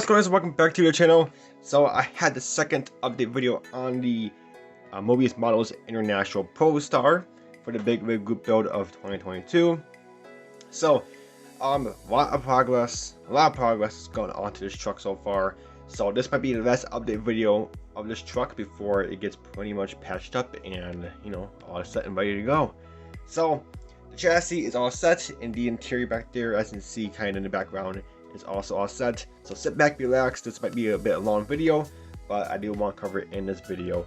What's going on, guys? Welcome back to the channel. So I had the second update video on the Mobius models International ProStar for the big rig group build of 2022. So a lot of progress has gone on to this truck so far. So this might be the last update video of this truck before it gets pretty much patched up and all set and ready to go. So the chassis is all set, and the interior back there, as you can see kind of in the background, is also all set. So sit back, relax. This might be a bit long video, but I do want to cover it in this video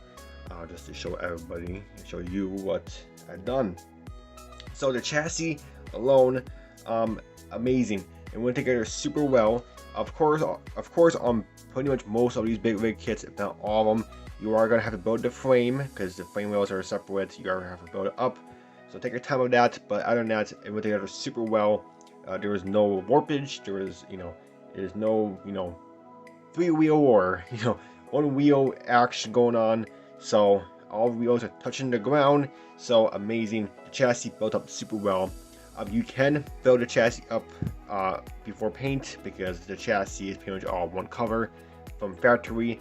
just to show everybody and show you what I've done. So the chassis alone, amazing. It went together super well. Of course on pretty much most of these big rig kits, if not all of them, you are going to have to build the frame because the frame rails are separate. You are going to have to build it up. So take your time with that, but other than that, it went together super well. There was no warpage. There was, there's no, three wheel or, one wheel action going on. So all the wheels are touching the ground. So amazing. The chassis built up super well. You can build the chassis up before paint because the chassis is pretty much all one color from factory. It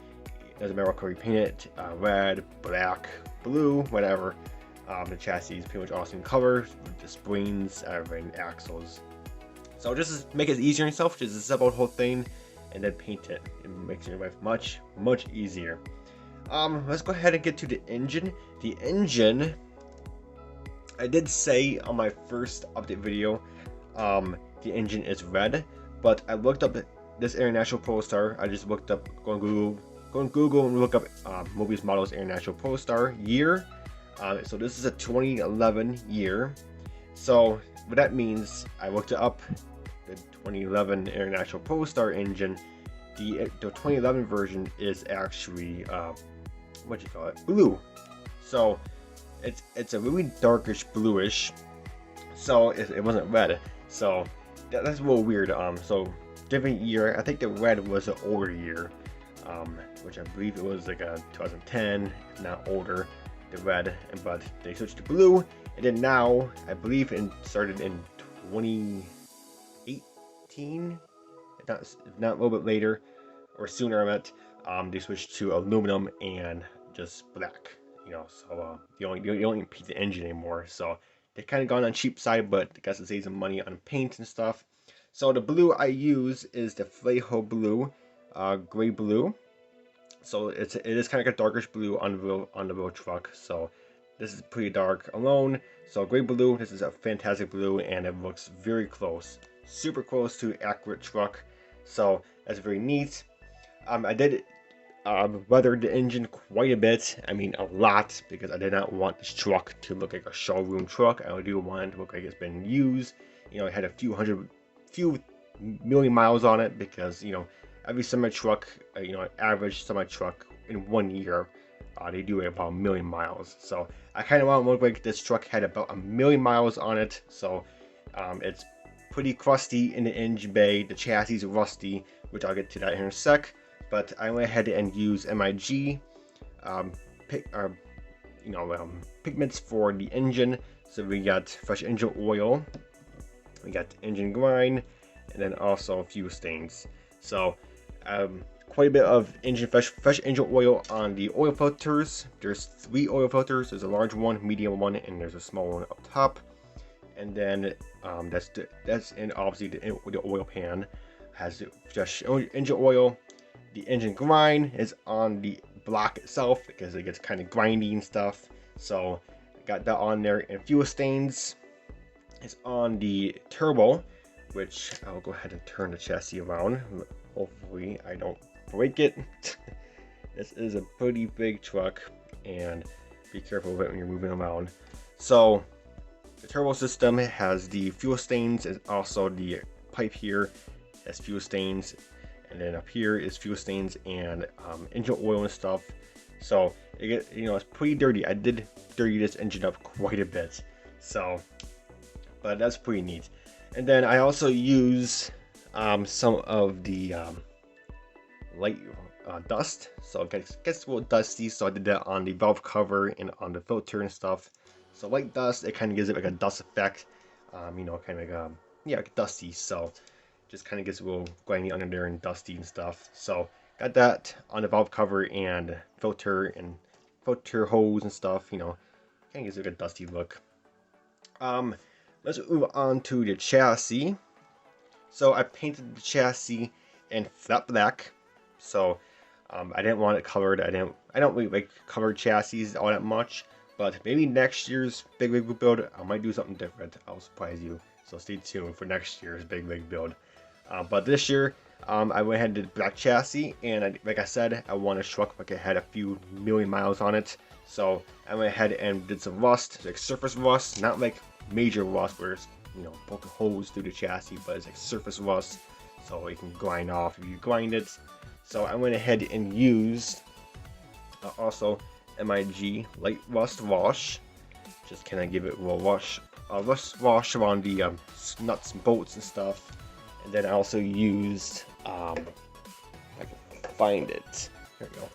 doesn't matter what color you paint it, red, black, blue, whatever. The chassis is pretty much all same color with the springs, everything, axles. So just to make it easier on yourself, just assemble the whole thing and then paint it. It makes your life much easier. Let's go ahead and get to the engine. The engine, I did say on my first update video, the engine is red, but I looked up this International ProStar. I just looked up, go on Google and look up Mobius Models International ProStar year. So this is a 2011 year. So what that means, I looked it up, the 2011 International ProStar engine. The 2011 version is actually blue. So it's a really darkish bluish. So it wasn't red. So that's a little weird. So different year. I think the red was an older year, which I believe it was like a 2010, if not older. The red, but they switched to blue, and then now I believe it started in 2018, if not a little bit later or sooner. I meant they switched to aluminum and just black. So you don't paint the engine anymore. So they kind of gone on cheap side, but I guess it saves some money on paint and stuff. So the blue I use is the Flaho blue, gray blue. So it is kind of like a darkish blue on the real truck. So this is pretty dark alone. So gray blue, this is a fantastic blue, and it looks very close, super close to accurate truck. So that's very neat. I did weather the engine quite a bit. I mean a lot, because I did not want this truck to look like a showroom truck. I do want it to look like it's been used. It had a few million miles on it, because every semi truck, average semi truck in 1 year, they do about 1 million miles. So I kind of want to look like this truck had about 1 million miles on it. So it's pretty crusty in the engine bay. The chassis is rusty, which I'll get to that here in a sec. But I went ahead and used MIG pigments for the engine. So we got fresh engine oil, we got engine grind, and then also fuel stains. So quite a bit of fresh engine oil on the oil filters. There's 3 oil filters. There's a large one, medium one, and there's a small one up top. And then that's in obviously the oil pan has fresh engine oil. The engine grind is on the block itself because it gets kind of grindy and stuff. So I got that on there. And fuel stains is on the turbo, which I'll go ahead and turn the chassis around. Hopefully I don't break it. This is a pretty big truck, and be careful of it when you're moving around. So the turbo system has the fuel stains, and also the pipe here has fuel stains, and then up here is fuel stains and engine oil and stuff. So it's pretty dirty. I did dirty this engine up quite a bit. So, but that's pretty neat. And then I also use some of the light dust. So it gets a little dusty, so I did that on the valve cover and on the filter and stuff. So light dust, it kind of gives it like a dust effect, kind of like like dusty. So just kind of gets a little grimy under there and dusty and stuff. So got that on the valve cover and filter hose and stuff. You know, kind of gives it a dusty look. Let's move on to the chassis. So I painted the chassis in flat black. So I didn't want it colored. I don't really like colored chassis all that much. But maybe next year's Big Rig build, I might do something different. I'll surprise you. So stay tuned for next year's Big Rig build. But this year, I went ahead and did black chassis. And like I said, I want a truck like it had a few million miles on it. So I went ahead and did some rust, like surface rust, not like major rust where it's, you know, poking holes through the chassis, but it's like surface rust, so it can grind off if you grind it. So I went ahead and used also MIG light rust wash, just kind of give it a little wash around the nuts and bolts and stuff. And then I also used, if I can find it, here we go,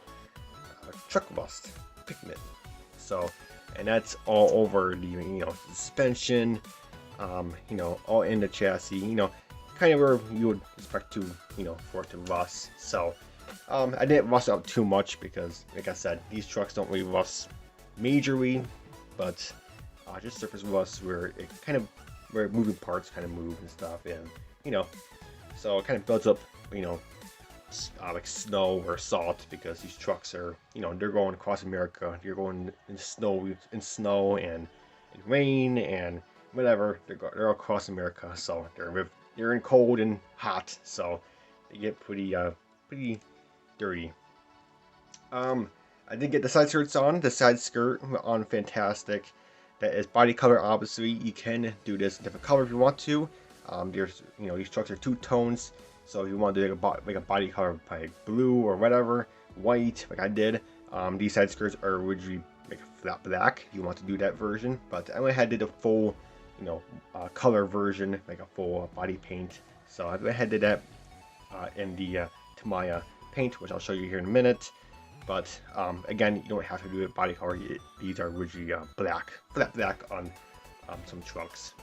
truck rust pigment. So, and that's all over the, you know, suspension, you know, all in the chassis, you know, kind of where you would expect to, you know, for it to rust. So I didn't rust out too much because, like I said, these trucks don't really rust majorly, but just surface rust where it kind of, where moving parts kind of move and stuff, and, you know, so it kind of builds up, you know, like snow or salt, because these trucks are, you know, they're going across America. You're going in snow and rain and whatever. They're across America, so they're in cold and hot, so they get pretty dirty. I did get the side skirts on. The side skirt on fantastic. That is body color. Obviously, you can do this in different color if you want to. There's, you know, these trucks are two tones. So if you want to do like a body color by blue or whatever, white, like I did. These side skirts are originally like flat black if you want to do that version. But I went ahead and did a full, you know, color version, like a full body paint. So I went ahead and did that in the N.Y.S paint, which I'll show you here in a minute. But again, you don't have to do it body color. These are originally flat black on some trucks,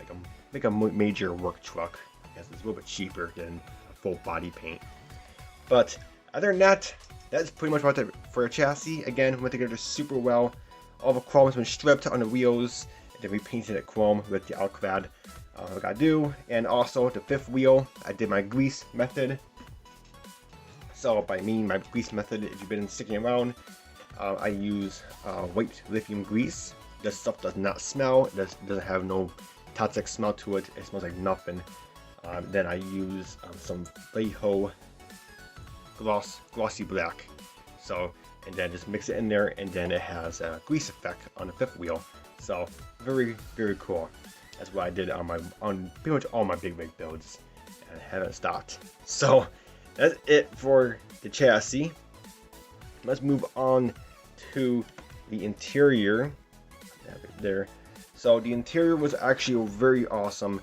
like a major work truck. Because it's a little bit cheaper than full body paint. But other than that, that's pretty much about it for a chassis. Again, went together super well. All the chrome has been stripped on the wheels, and then we painted it chrome with the Alclad like I do. And also the fifth wheel, I did my grease method. So by my grease method, if you've been sticking around, I use white lithium grease. This stuff does not smell. It doesn't have no toxic smell to it. It smells like nothing. Then I use some Vallejo glossy black. So, and then just mix it in there, and then it has a grease effect on the fifth wheel. So very, very cool. That's what I did on pretty much all my Big Rig builds, and I haven't stopped. So that's it for the chassis. Let's move on to the interior. There. So the interior was actually very awesome.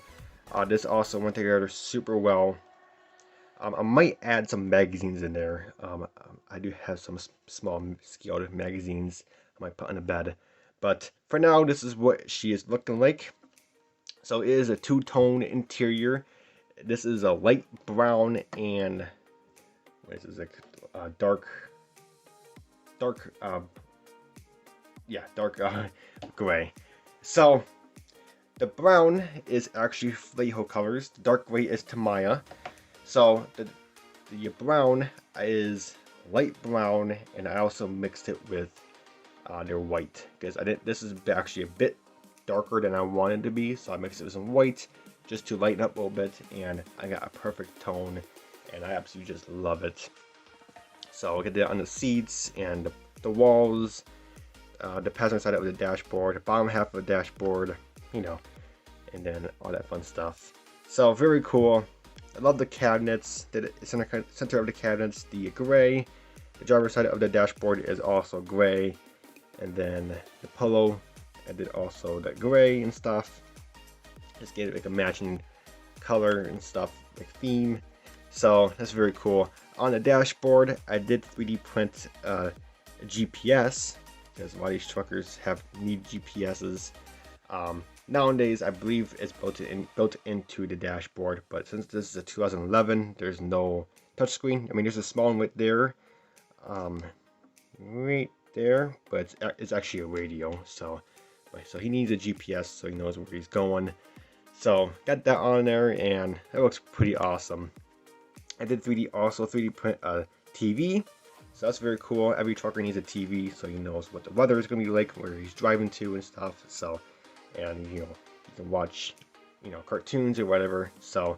This also went together super well. I might add some magazines in there. I do have some small scaled magazines I might put on the bed. But for now, this is what she is looking like. So it is a two-tone interior. This is a light brown and what is this, like dark gray. So the brown is actually Vallejo colors. The dark gray is N.Y.S. So the brown is light brown, and I also mixed it with their white, because this is actually a bit darker than I wanted it to be, so I mixed it with some white just to lighten up a little bit, and I got a perfect tone, and I absolutely just love it. So I get that on the seats and the walls, the passenger side of the dashboard, the bottom half of the dashboard, you know, and then all that fun stuff. So very cool. I love the cabinets. The center of the cabinets, the gray. The driver's side of the dashboard is also gray, and then the pillow, I did also the gray and stuff. Just gave it like a matching color and stuff, like theme. So that's very cool. On the dashboard, I did 3D print a GPS, because a lot of these truckers need GPSs. Nowadays, I believe it's built into the dashboard, but since this is a 2011, there's no touchscreen. I mean, there's a small one right there, right there, but it's actually a radio. So he needs a GPS so he knows where he's going. So got that on there, and that looks pretty awesome. I did 3D print a TV, so that's very cool. Every trucker needs a TV so he knows what the weather is going to be like, where he's driving to and stuff. So, and you can watch, cartoons or whatever. So,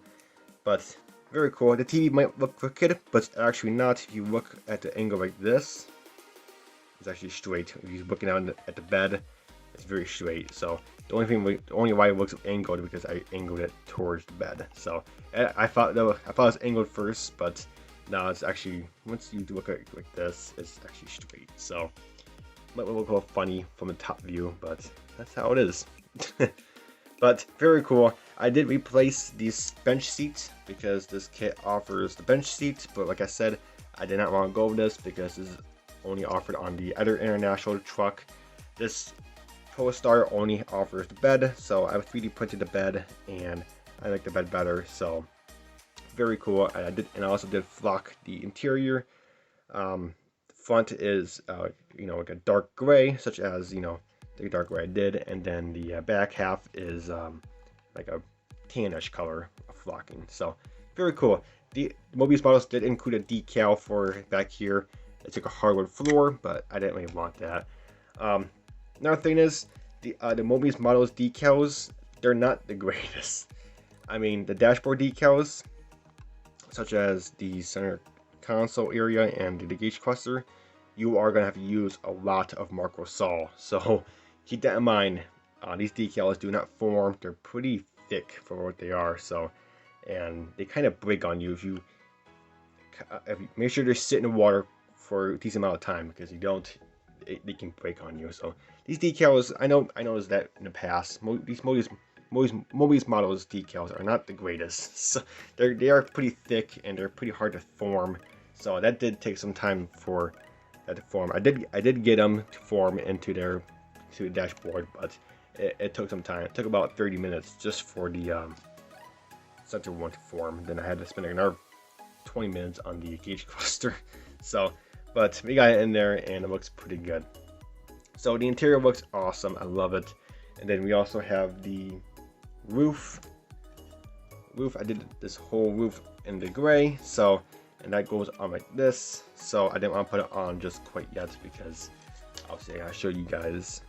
but very cool. The TV might look crooked, but it's actually not. If you look at the angle like this, it's actually straight. If you're looking down at the bed, it's very straight. So the only why it looks angled because I angled it towards the bed. So I thought it was angled first, but now it's actually, once you look at it like this, it's actually straight. So it might look a little funny from the top view, but that's how it is. But very cool. I did replace these bench seats because this kit offers the bench seats, but like I said, I did not want to go with this because this is only offered on the other International truck. This ProStar only offers the bed, so I 3D printed the bed, and I like the bed better. So very cool. And I also did flock the interior. The front is like a dark gray, such as the dark gray I did, and then the back half is like a tannish color of flocking. So very cool. The Mobius models did include a decal for back here. It's like a hardwood floor, but I didn't really want that. Another thing is the Mobius models decals, they're not the greatest. I mean, the dashboard decals, such as the center console area and the gauge cluster, you are going to have to use a lot of Marco Sol. So keep that in mind. These decals do not form. They're pretty thick for what they are. So, and they kind of break on you if you make sure they sit in the water for a decent amount of time, because you don't, they can break on you. So these decals, I noticed that in the past, these Mobius models decals are not the greatest. So they are pretty thick and they're pretty hard to form. So that did take some time for that to form. I did get them to form into the dashboard, but it took some time. It took about 30 minutes just for the center one to form. Then I had to spend another 20 minutes on the gauge cluster. So, but we got it in there and it looks pretty good. So the interior looks awesome. I love it. And then we also have the roof. I did this whole roof in the gray. So, and that goes on like this. So I didn't want to put it on just quite yet because obviously I gotta show you guys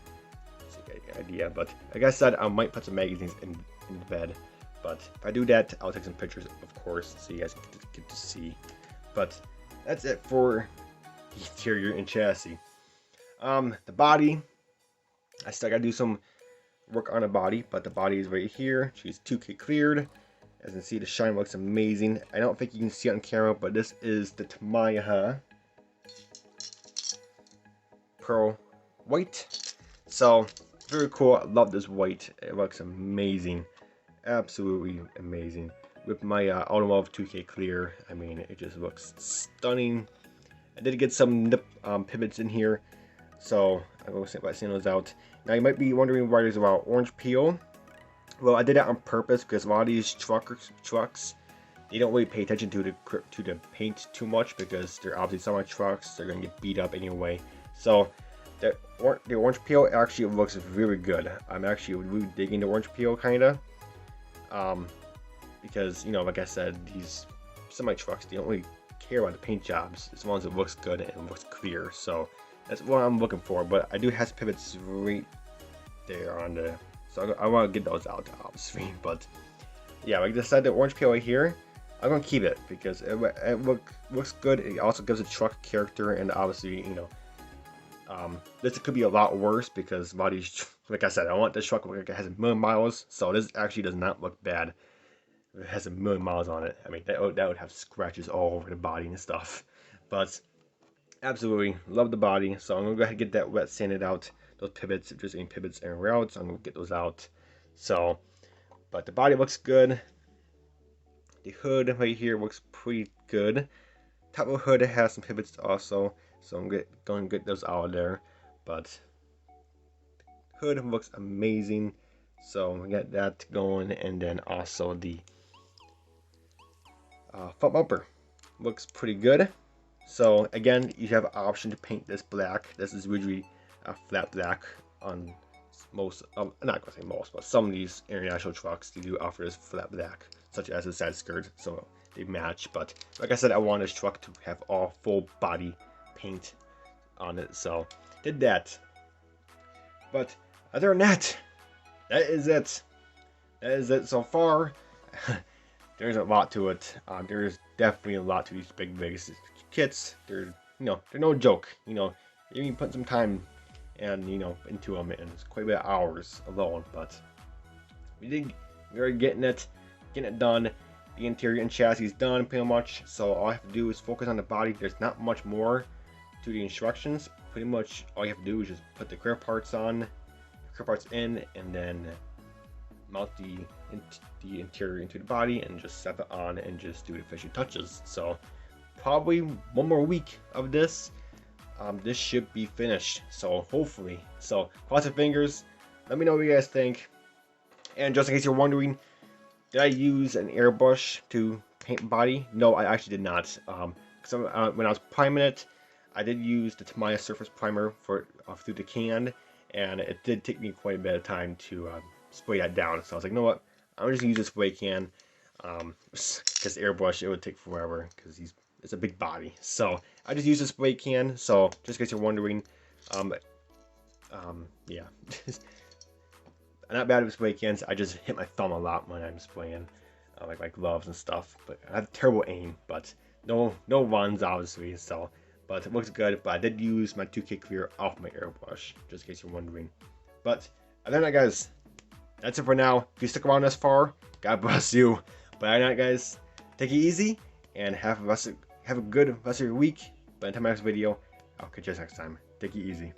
so you get an idea. But like I said, I might put some magazines in the bed. But if I do that, I'll take some pictures, of course, so you guys get to see. But that's it for the interior and chassis. The body, I still gotta do some work on the body, but the body is right here. She's 2K cleared. As you can see, the shine looks amazing. I don't think you can see it on camera, but this is the Tamiya Pearl White. So very cool. I love this white. It looks amazing. Absolutely amazing. With my Automotive 2K clear, I mean, it just looks stunning. I did get some nip pivots in here, so I will send those out. Now you might be wondering why there's about orange peel. Well, I did that on purpose because a lot of these trucks, they don't really pay attention to the paint too much because they're obviously semi trucks. They're gonna get beat up anyway. So the orange peel actually looks really good. I'm actually really digging the orange peel kinda. Because like I said, these semi trucks, they don't really care about the paint jobs as long as it looks good and it looks clear. So that's what I'm looking for. But I do have pivots right there on the, so I want to get those out obviously. But yeah, like I said, the orange peel right here, I'm gonna keep it because it looks good. It also gives the truck character, and obviously this could be a lot worse because a lot of these, like I said, I want this truck to look like it has 1,000,000 miles. So this actually does not look bad. It has 1,000,000 miles on it. I mean, that would have scratches all over the body and stuff. But absolutely love the body. So I'm gonna go ahead and get that wet sanded out. Those pivots, if there's any pivots anywhere else, I'm gonna get those out. So, but the body looks good. The hood right here looks pretty good. Top of the hood has some pivots also, so I'm going to get those out of there. But hood looks amazing. So we got that going, and then also the front bumper looks pretty good. So again, you have an option to paint this black. This is usually a flat black on most, not gonna say most, but some of these international trucks, they do offer this flat black, such as the side skirt, so they match. But like I said, I want this truck to have all full body paint on it, so did that. But other than that, that is it. That is it so far. There's a lot to it. There's definitely a lot to these big kits. They're they're no joke. You can put some time and into them, and it's quite a bit of hours alone. But we are getting it done. The interior and chassis is done pretty much. So all I have to do is focus on the body. There's not much more to the instructions. Pretty much all you have to do is just put the clear parts on, in, and then mount the interior into the body and just set it on and just do the finishing touches. So probably one more week of this. This should be finished. So hopefully. So cross your fingers. Let me know what you guys think. And just in case you're wondering, did I use an airbrush to paint body? No, I actually did not. When I was priming it, I did use the N.Y.S surface primer through the can, and it did take me quite a bit of time to spray that down. So I was like, you know what? I'm just gonna use a spray can. Because airbrush, it would take forever because it's a big body. So I just use a spray can. So just in case you're wondering, yeah. I'm not bad with spray cans. I just hit my thumb a lot when I'm spraying, like my gloves and stuff. But I have terrible aim. But no runs obviously. So, but it looks good. But I did use my 2K clear off my airbrush, just in case you're wondering. But other than that, guys, that's it for now. If you stuck around this far, God bless you. But other than that, guys, take it easy and have a good rest of your week. By the time I next video, I'll catch you guys next time. Take it easy.